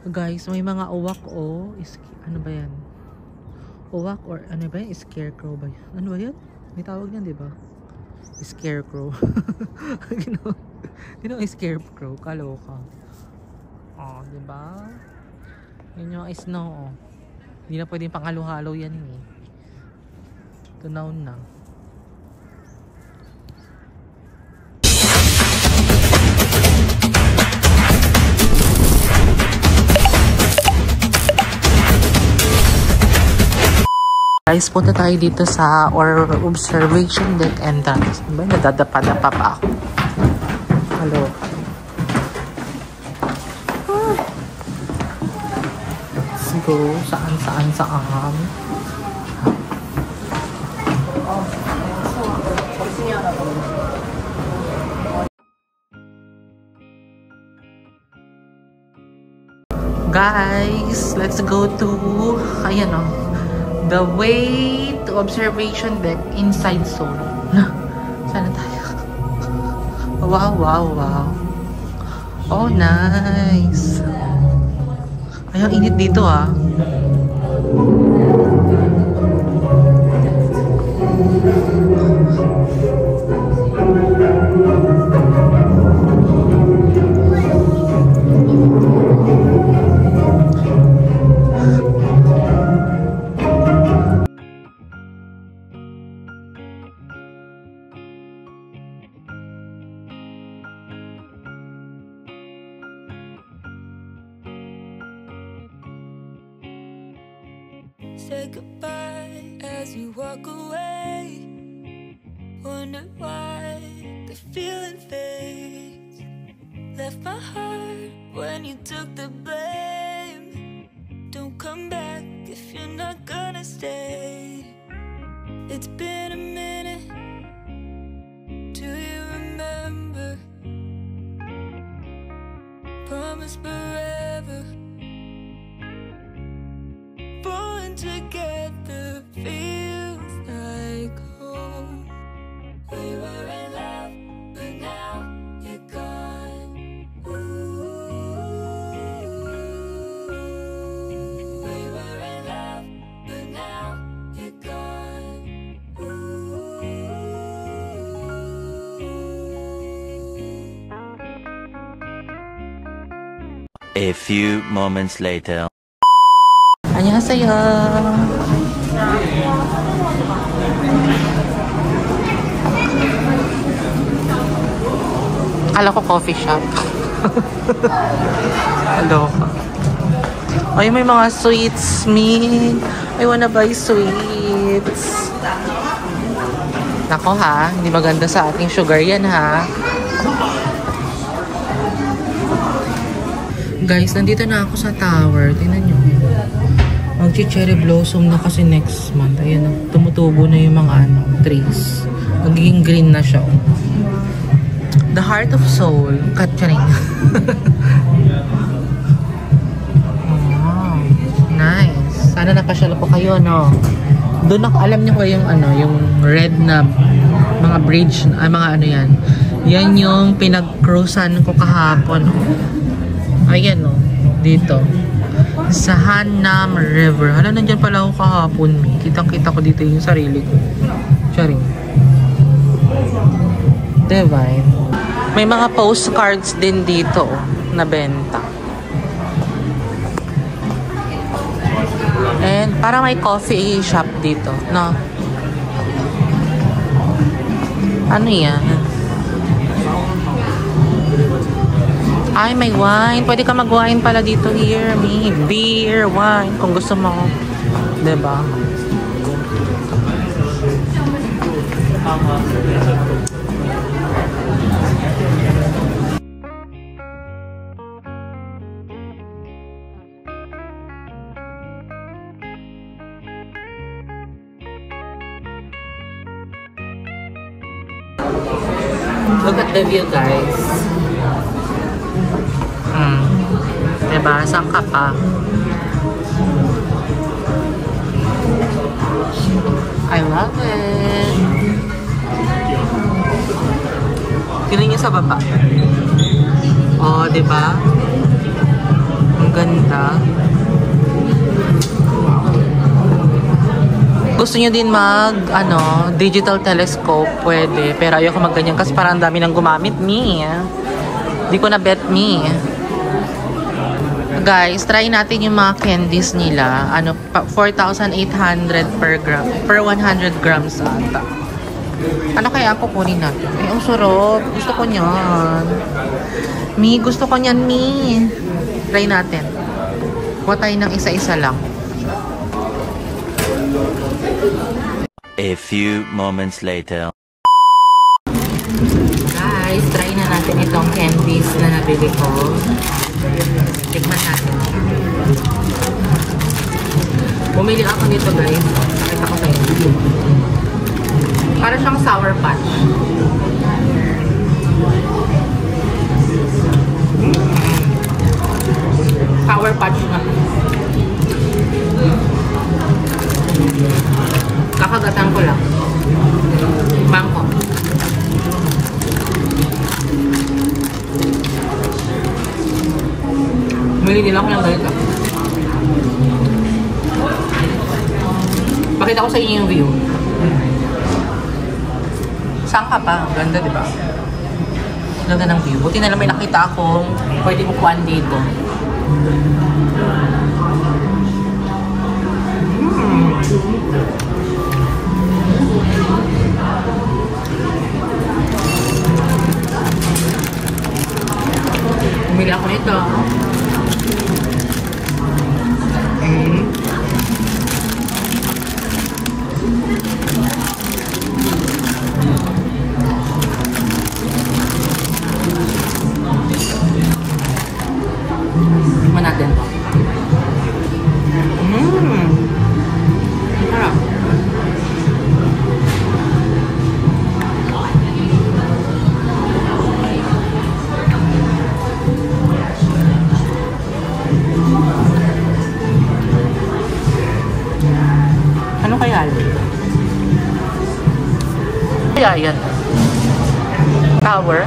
Guys, may mga uwak ano ba yan? Uwak or ano ba yan? Scarecrow ba yan? Ano ba yan? May tawag yan, di ba? Scarecrow. Ginawa scarecrow. Kaloka. Oh, di ba? Yun yung snow, oh. Hindi na pwedeng pangalo-halo yan, eh. Tunaw na. Guys, punta tayo dito sa observation deck entrance. Diba? Nadadapa-dapa pa ako. Hello. Let's go. Saan. Guys, let's go to ayan o. The way to observation deck inside Seoul. Sana tayo. Wow. Oh, nice. Ay, ang init dito, ah. Say goodbye as you walk away. Wonder why the feeling fades. Left my heart when you took the blame. Don't come back if you're not gonna stay. It's been a minute. Do you remember? Promise forever. Together feels like home. We were in love, but now you're gone. Ooh. We were in love, but now you're gone. Ooh. A few moments later. 안녕하세요. Akala ko coffee shop. Hello. Ay, may mga sweets, me. I wanna buy sweets. Nako ha, hindi maganda sa ating sugar yan ha. Guys, nandito na ako sa tower. Tingnan nyo. Magchi-cherry blossom na kasi next month. Ayan, tumutubo na yung mga trees. Nagiging green na siya. The Heart of Seoul. Katcharing. Oh, nice. Sana napasyal po kayo, no? Doon ako, alam niyo ko yung yung red na mga bridge, mga ano yan. Yan yung pinag-cruisan ko kahapon. Ayan, no? Dito. Sa Hanam River. Hala, nandyan pala ako kahapon. Kitang-kita ko dito yung sarili ko. Charing. Divine. May mga postcards din dito na benta. And parang may coffee shop dito, no? Ano yan? Ay, may wine. Pwede ka mag-wine pala dito here. May beer, wine. Kung gusto mo. Diba? Look at the view, guys. Diba? Saan ka pa? I love it. Tingnan niyo sa baba. Oh, diba? Ang Ganda. Gusto nyo din digital telescope, pwede. Pero ayoko magganyan kasi parang dami nang gumamit, Di ko na bet, Guys, try natin yung mga candies nila. 4,800 per gram. Per 100 grams ata. Ano kaya ako kunin natin? Ay, ang sarap. Gusto ko niyan. Gusto ko niyan, Try natin. Kuha tayo ng isa-isa lang. A few moments later. Guys, try na natin itong candies na nabili ko. Tikman natin. Bumili ako nito, guys. Nakita ko sa inyo. Para siyang sour patch. Sour patch nga. Kakagatan ko lang. Bangko. Bumili nila ako ng ganito. Pakita ko sa inyo yung view. Saan ka pa? Ganda, di ba? Ganda ng view. Buti na lang may nakita akong pwede upuan dito. Bumili ako nito. Tignan natin to. Sarap. Ano kaya yun? Kaya yan? Tower?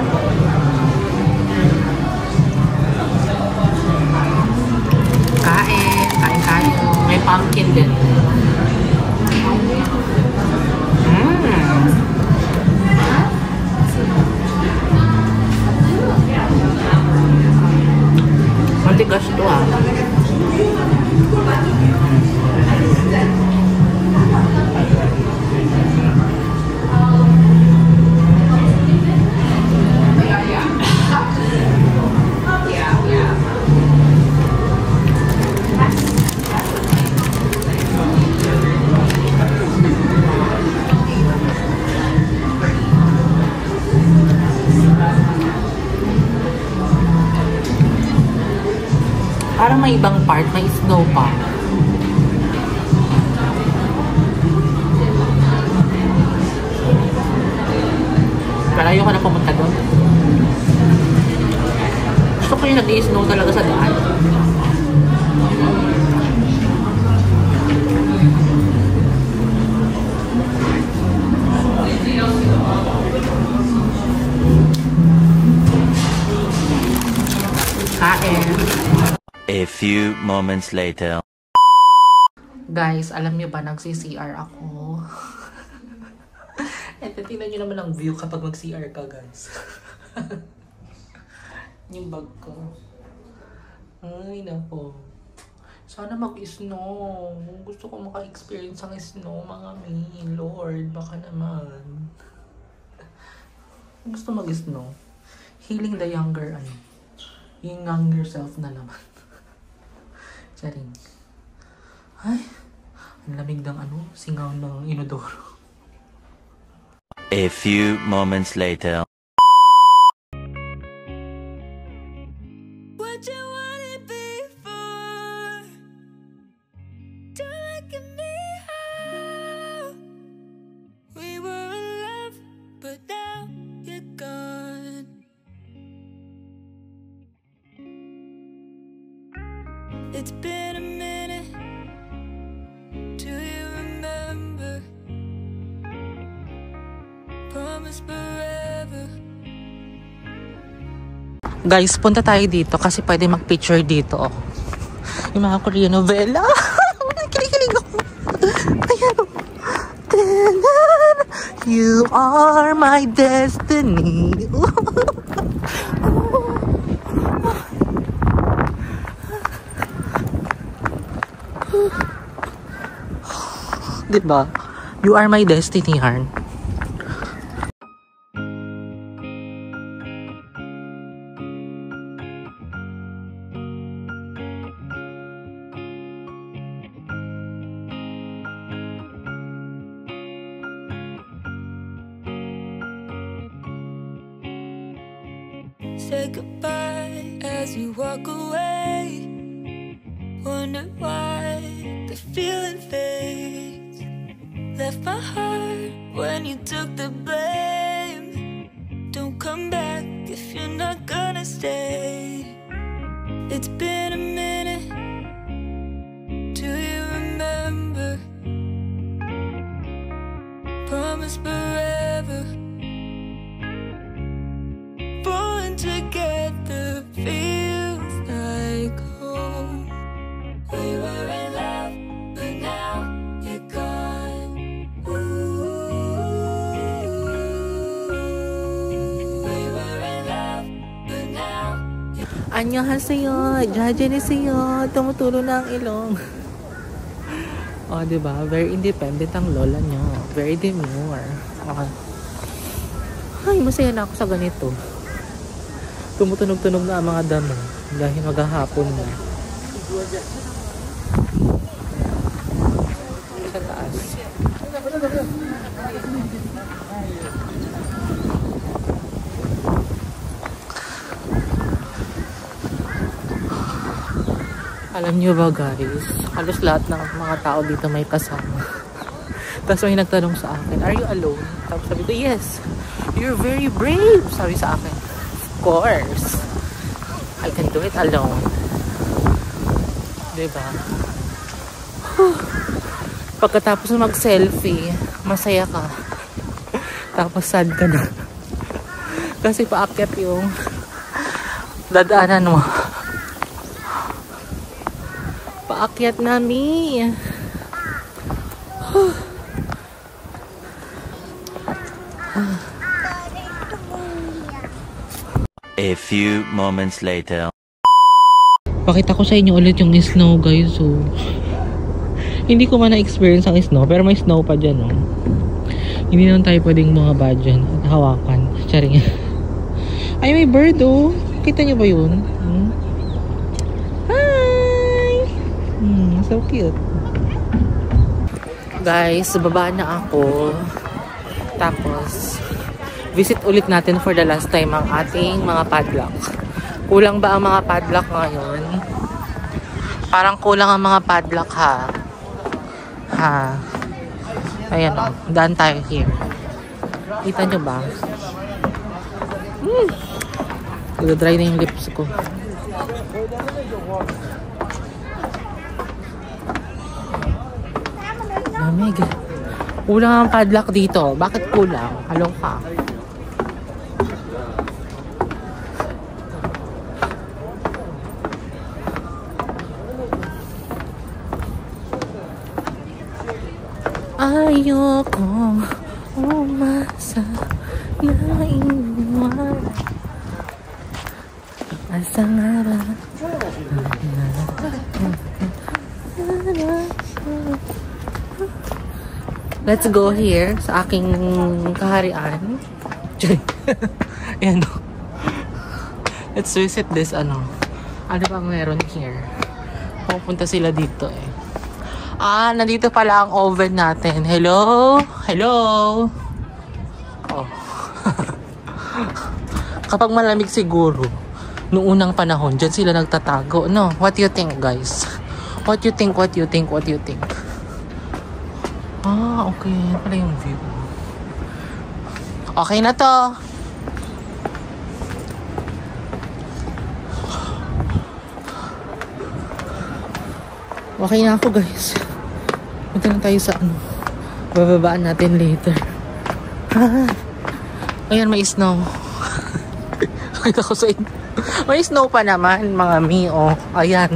Kain tayo. May pumpkin din. Matigas ito Parang may ibang part, may snow pa. Pero ayoko na pumunta doon. Gusto ko yung nag-i-snow talaga sa daan. Kain. A few moments later. Guys, alam niyo ba, nagsi-CR ako. And tingnan niyo naman ang view kapag mag-CR ka, guys. Yung bag ko. Ay, nako. Sana mag-snow. Gusto ko maka-experience ang snow, mga min. Lord, baka naman. Gusto mag-snow. Healing the younger, yung younger self na naman. Charing. Ay, ang lamig ng singaw ng inodoro. A few moments later. What you wanted before? Don't look at me how we were in love, but now you're gone. It's been a minute. Do you remember? Promise forever. Guys, punta tayo dito kasi pwede mag-picture dito. Yung mga Korean novela. Kilig-kilig ako. Ayan. You are my destiny. Diba? You are my destiny, Harn. Say goodbye as you walk away. Wonder why the feeling fades. Left my heart when you took the blame. Don't come back if you're not gonna stay. It's been a minute. Do you remember? Promise forever. Born together feels like home. We were in love, but now you're gone. Ooh. We were in love, but now Annyeonghaseyo, jajaneseyo, tumutulo na ang ilong. Oh, diba? Very independent ang lola nyo. Very demure. Okay. Ay, masaya na ako sa ganito. Tumutunog-tunog na ang mga damo dahil maghahapon na. Sa taas. Alam nyo ba guys, halos lahat ng mga tao dito may kasama. Tapos may nagtanong sa akin, are you alone? Tapos sabi ko, yes. You're very brave, sabi sa akin. Of course. I can do it alone. Diba? Pagkatapos mag-selfie, masaya ka. Tapos sad ka na. Kasi paakyat yung dadaanan mo. Paakyat namin. A few moments later. Pakita ko sa inyo ulit yung snow guys. So, hindi ko man na-experience ang snow, pero may snow pa dyan. Oh. Hindi naman tayo pwedeng bumaba dyan at hawakan. Charing. Ay, may bird oh. Kita nyo ba yun? Hi! So cute. Guys, baba na ako. Tapos, visit ulit natin for the last time ang ating mga padlock. Kulang ba ang mga padlock ngayon? Parang kulang ang mga padlock ha. Ha. Ayan o. Daan tayo here. Kita nyo ba? Nag-dry na yung lips ko. Lamig. Kulang ang padlock dito. Bakit kulang? Halong ka. Ayokong umasa na iwan. Asa nga ba? Let's go here sa aking kaharian. Ayan o. Let's visit this ano. Ano bang meron here? Pupunta sila dito eh. Ah, nandito pala ang oven natin. Hello? Hello? Oh. Kapag malamig siguro, noong unang panahon, dyan sila nagtatago. No? What do you think, guys? What you think? What you think? What you think? Ah, okay. Yan pala yung view. Okay na to. Okay na ako, guys. Punta na tayo sa ano. Bababaan natin later. Ayan, may snow. Kita ko sa inyo. May snow pa naman, mga mi. Oh, ayan.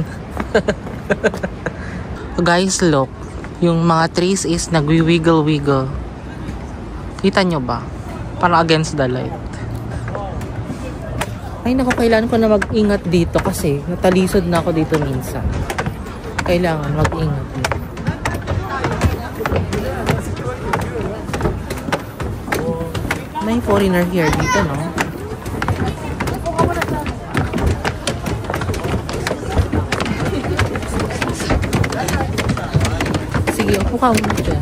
Guys, look. Yung mga trees is nagwi-wiggle-wiggle. Kita nyo ba? Parang against the light. Ay, naku, kailangan ko na mag-ingat dito kasi natalisod na ako dito minsan. Kailangan mag-ingat dito. May foreigner here dito, no? Sige, upo ka muna dyan.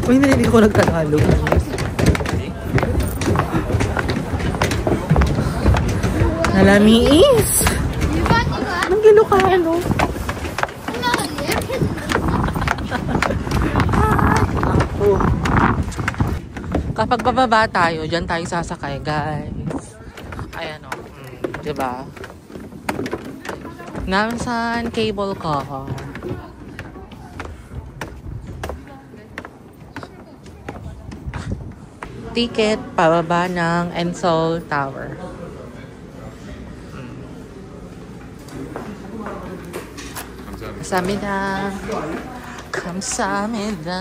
Uy, narinig ko nagtagalog. Nalamiis! Anong gilo ka, ano? Kapag bababa tayo, dyan tayo sasakay, guys. Ayan o. Diba? Namsan cable car. Ticket pababa ng Ensol Tower. 감사합니다. 감사합니다.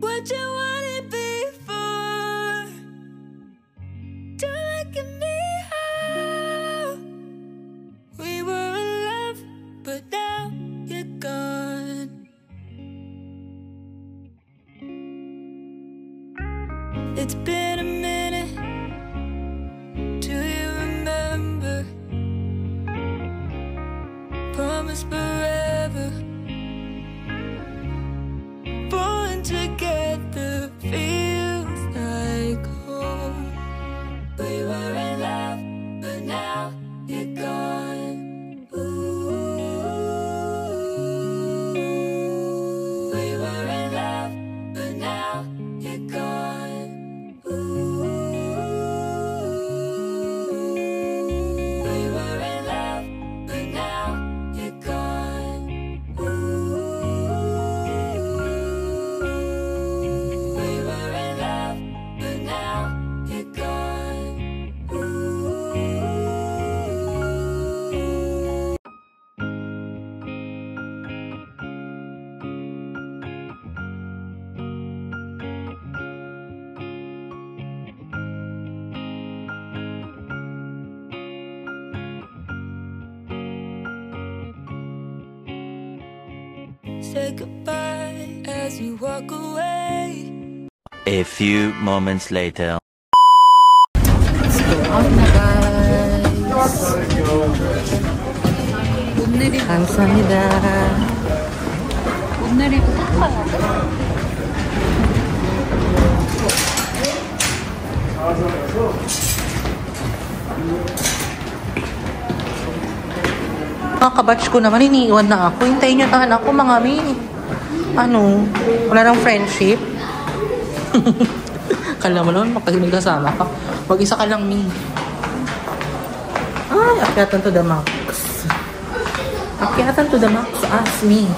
What you wanted before? Don't look at me how we were in love, but now you're gone. It's been a minute. Do you remember? Promise forever. Together feels like home. We were in love, but now you're gone. Ooh. We were in love, but now you're gone. Ooh. We were in love, but now you're gone. Ooh. Say goodbye as you walk away. A few moments later. Let's go out na, guys. 감사합니다. Mga kabatch ko naman, iniiwan na ako. Hintayin nyo tahan ako, mga mi. Ano? Wala nang friendship? Kala mo naman, pag kasama ka. Mag-isa ka lang, mi. Ay, akyatan to the max. Akyatan to the max, ask me.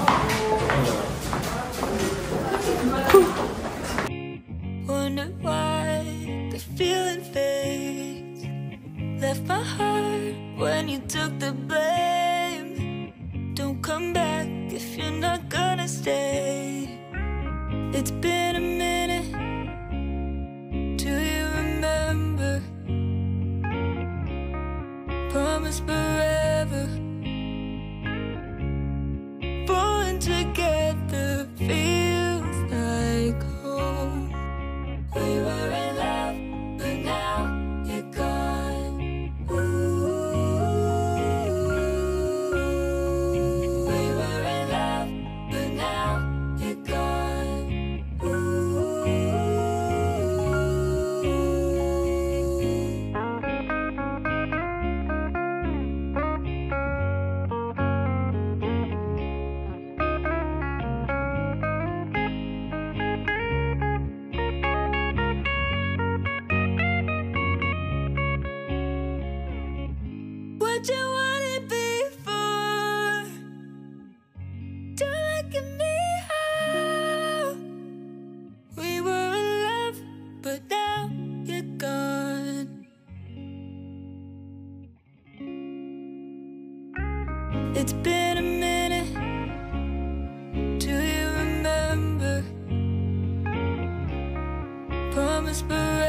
Wonder why the feeling fades. Left my heart when you took the blame. Don't come back if you're not gonna stay. It's been a minute. Do you remember? Promise forever. Born together feels like home. We were in love, but now you're gone. Ooh. We were in love, but now you're gone. Ooh. It's been a minute. Do you remember? Promise forever.